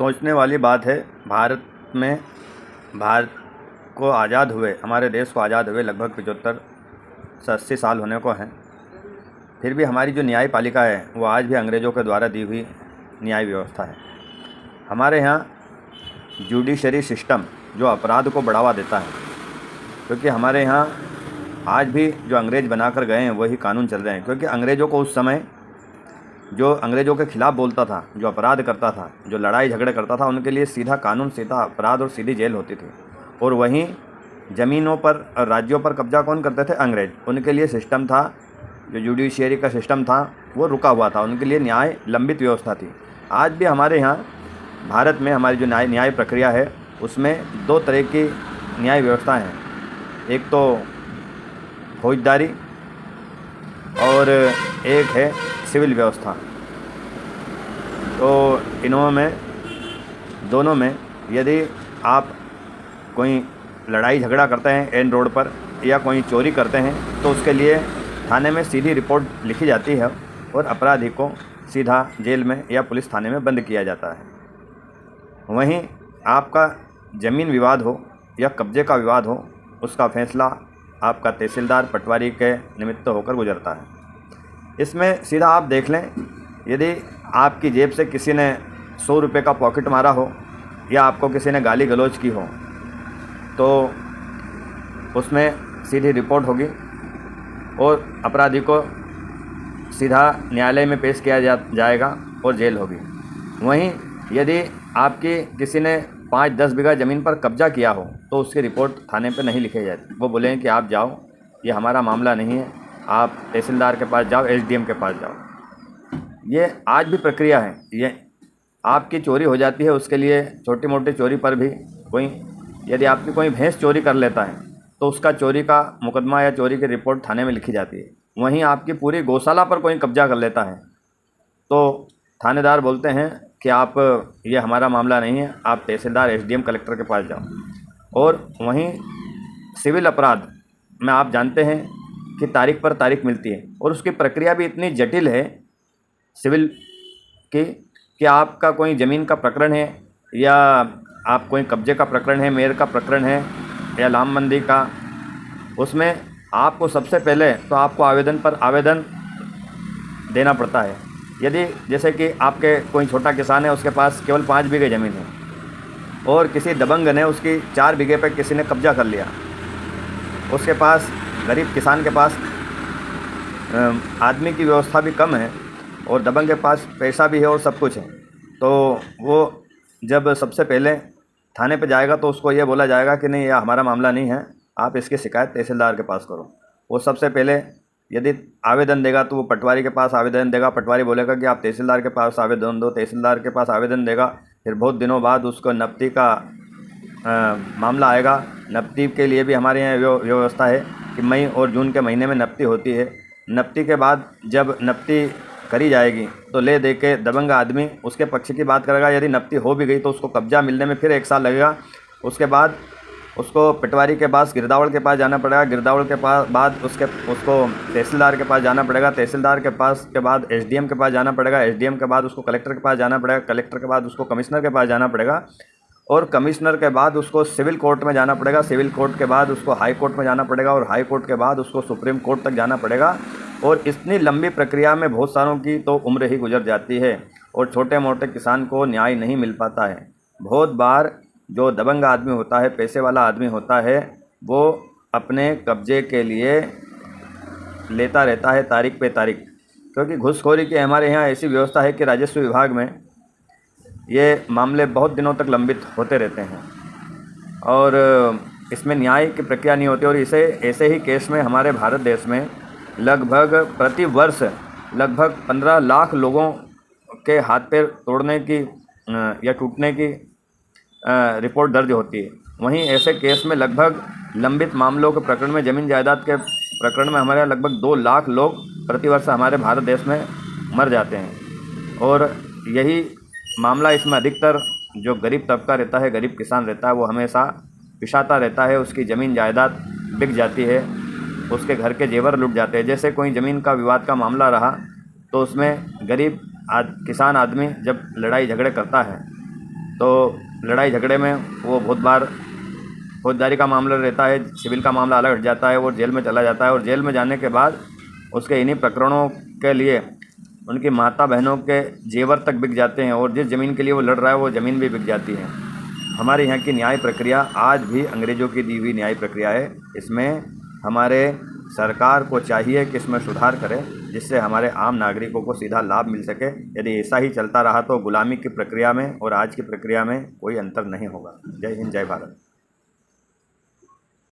सोचने वाली बात है। भारत को आज़ाद हुए, हमारे देश को आज़ाद हुए लगभग 75 से 80 साल होने को हैं। फिर भी हमारी जो न्यायपालिका है वो आज भी अंग्रेज़ों के द्वारा दी हुई न्याय व्यवस्था है। हमारे यहाँ जुडिशरी सिस्टम जो अपराध को बढ़ावा देता है, क्योंकि हमारे यहाँ आज भी जो अंग्रेज़ बनाकर गए हैं वही कानून चल रहे हैं। क्योंकि अंग्रेज़ों को उस समय जो अंग्रेज़ों के ख़िलाफ़ बोलता था, जो अपराध करता था, जो लड़ाई झगड़े करता था, उनके लिए सीधा कानून, सीधा अपराध और सीधी जेल होती थी। और वहीं ज़मीनों पर और राज्यों पर कब्जा कौन करते थे? अंग्रेज़। उनके लिए सिस्टम था, जो जुडिशरी का सिस्टम था वो रुका हुआ था, उनके लिए न्याय लंबित व्यवस्था थी। आज भी हमारे यहाँ भारत में हमारी जो न्याय प्रक्रिया है उसमें दो तरह की न्याय व्यवस्था हैं। एक तो फौजदारी और एक है सिविल व्यवस्था। तो दोनों में यदि आप कोई लड़ाई झगड़ा करते हैं एन रोड पर या कोई चोरी करते हैं तो उसके लिए थाने में सीधी रिपोर्ट लिखी जाती है और अपराधी को सीधा जेल में या पुलिस थाने में बंद किया जाता है। वहीं आपका ज़मीन विवाद हो या कब्जे का विवाद हो, उसका फैसला आपका तहसीलदार पटवारी के निमित्त होकर गुजरता है। इसमें सीधा आप देख लें, यदि आपकी जेब से किसी ने 100 रुपये का पॉकेट मारा हो या आपको किसी ने गाली गलौज की हो तो उसमें सीधी रिपोर्ट होगी और अपराधी को सीधा न्यायालय में पेश किया जाएगा और जेल होगी। वहीं यदि आपकी किसी ने 5-10 बीघा ज़मीन पर कब्जा किया हो तो उसकी रिपोर्ट थाने पे नहीं लिखी जाती। वो बोलेंगे कि आप जाओ, ये हमारा मामला नहीं है, आप तहसीलदार के पास जाओ, एसडीएम के पास जाओ। ये आज भी प्रक्रिया है। ये आपकी चोरी हो जाती है, उसके लिए छोटी मोटी चोरी पर भी यदि आपकी कोई भैंस चोरी कर लेता है तो उसका चोरी का मुकदमा या चोरी की रिपोर्ट थाने में लिखी जाती है। वहीं आपकी पूरी गौशाला पर कोई कब्जा कर लेता है तो थानेदार बोलते हैं कि आप, ये हमारा मामला नहीं है, आप तहसीलदार, एसडीएम, कलेक्टर के पास जाओ। और वहीं सिविल अपराध में आप जानते हैं कि तारीख पर तारीख मिलती है और उसकी प्रक्रिया भी इतनी जटिल है सिविल की कि आपका कोई ज़मीन का प्रकरण है या आप कोई कब्जे का प्रकरण है, मेयर का प्रकरण है या लामबंदी का, उसमें आपको सबसे पहले तो आपको आवेदन देना पड़ता है। यदि जैसे कि आपके कोई छोटा किसान है, उसके पास केवल 5 बीघे ज़मीन है और किसी दबंग ने उसकी 4 बीघे पर किसी ने कब्जा कर लिया, उसके पास, गरीब किसान के पास आदमी की व्यवस्था भी कम है और दबंग के पास पैसा भी है और सब कुछ है, तो वो जब सबसे पहले थाने पे जाएगा तो उसको ये बोला जाएगा कि नहीं, यह हमारा मामला नहीं है, आप इसकी शिकायत तहसीलदार के पास करो। वो सबसे पहले यदि आवेदन देगा तो वो पटवारी के पास आवेदन देगा, पटवारी बोलेगा कि आप तहसीलदार के पास आवेदन दो, तहसीलदार के पास आवेदन देगा। फिर बहुत दिनों बाद उसको नब्ती का मामला आएगा। नब्ती के लिए भी हमारे यहाँ व्यवस्था है कि मई और जून के महीने में नब्ती होती है। नब्ती के बाद जब नब्ती करी जाएगी तो ले दे के दबंग आदमी उसके पक्ष की बात करेगा। यदि नब्ती हो भी गई तो उसको कब्जा मिलने में फिर 1 साल लगेगा। उसके बाद उसको पटवारी के पास, गिरदावड़ के पास जाना पड़ेगा, गिरदावड़ के पास बाद उसको तहसीलदार के पास जाना पड़ेगा, तहसीलदार के पास के बाद एसडीएम के पास जाना पड़ेगा, एसडीएम के बाद उसको कलेक्टर के पास जाना पड़ेगा, कलेक्टर के बाद उसको कमिश्नर के पास जाना पड़ेगा और कमिश्नर के बाद उसको सिविल कोर्ट में जाना पड़ेगा, सिविल कोर्ट के बाद उसको हाई कोर्ट में जाना पड़ेगा और हाई कोर्ट के बाद उसको सुप्रीम कोर्ट तक जाना पड़ेगा। और इतनी लंबी प्रक्रिया में बहुत सारों की तो उम्र ही गुजर जाती है और छोटे मोटे किसान को न्याय नहीं मिल पाता है। बहुत बार जो दबंग आदमी होता है, पैसे वाला आदमी होता है, वो अपने कब्जे के लिए लेता रहता है तारीख पे तारीख, क्योंकि घूसखोरी की हमारे यहाँ ऐसी व्यवस्था है कि राजस्व विभाग में ये मामले बहुत दिनों तक लंबित होते रहते हैं और इसमें न्याय की प्रक्रिया नहीं होती। और ऐसे ही केस में हमारे भारत देश में लगभग प्रति वर्ष लगभग 15 लाख लोगों के हाथ पैर तोड़ने की या टूटने की रिपोर्ट दर्ज होती है। वहीं ऐसे केस में लगभग लंबित मामलों के प्रकरण में, ज़मीन जायदाद के प्रकरण में हमारे यहाँ लगभग 2 लाख लोग प्रतिवर्ष हमारे भारत देश में मर जाते हैं। और यही मामला, इसमें अधिकतर जो गरीब तबका रहता है, गरीब किसान रहता है, वो हमेशा पिछाता रहता है, उसकी ज़मीन जायदाद बिक जाती है, उसके घर के जेवर लुट जाते हैं। जैसे कोई ज़मीन का विवाद का मामला रहा तो उसमें गरीब किसान आदमी जब लड़ाई झगड़े करता है तो लड़ाई झगड़े में वो बहुत बार फौजदारी का मामला रहता है, सिविल का मामला अलग हट जाता है, वो जेल में चला जाता है और जेल में जाने के बाद उसके इन्हीं प्रकरणों के लिए उनकी माता बहनों के जेवर तक बिक जाते हैं और जिस ज़मीन के लिए वो लड़ रहा है वो ज़मीन भी बिक जाती है। हमारे यहाँ की न्याय प्रक्रिया आज भी अंग्रेज़ों की दी हुई न्याय प्रक्रिया है। इसमें हमारे सरकार को चाहिए कि इसमें सुधार करे, जिससे हमारे आम नागरिकों को सीधा लाभ मिल सके। यदि ऐसा ही चलता रहा तो गुलामी की प्रक्रिया में और आज की प्रक्रिया में कोई अंतर नहीं होगा। जय हिंद, जय भारत।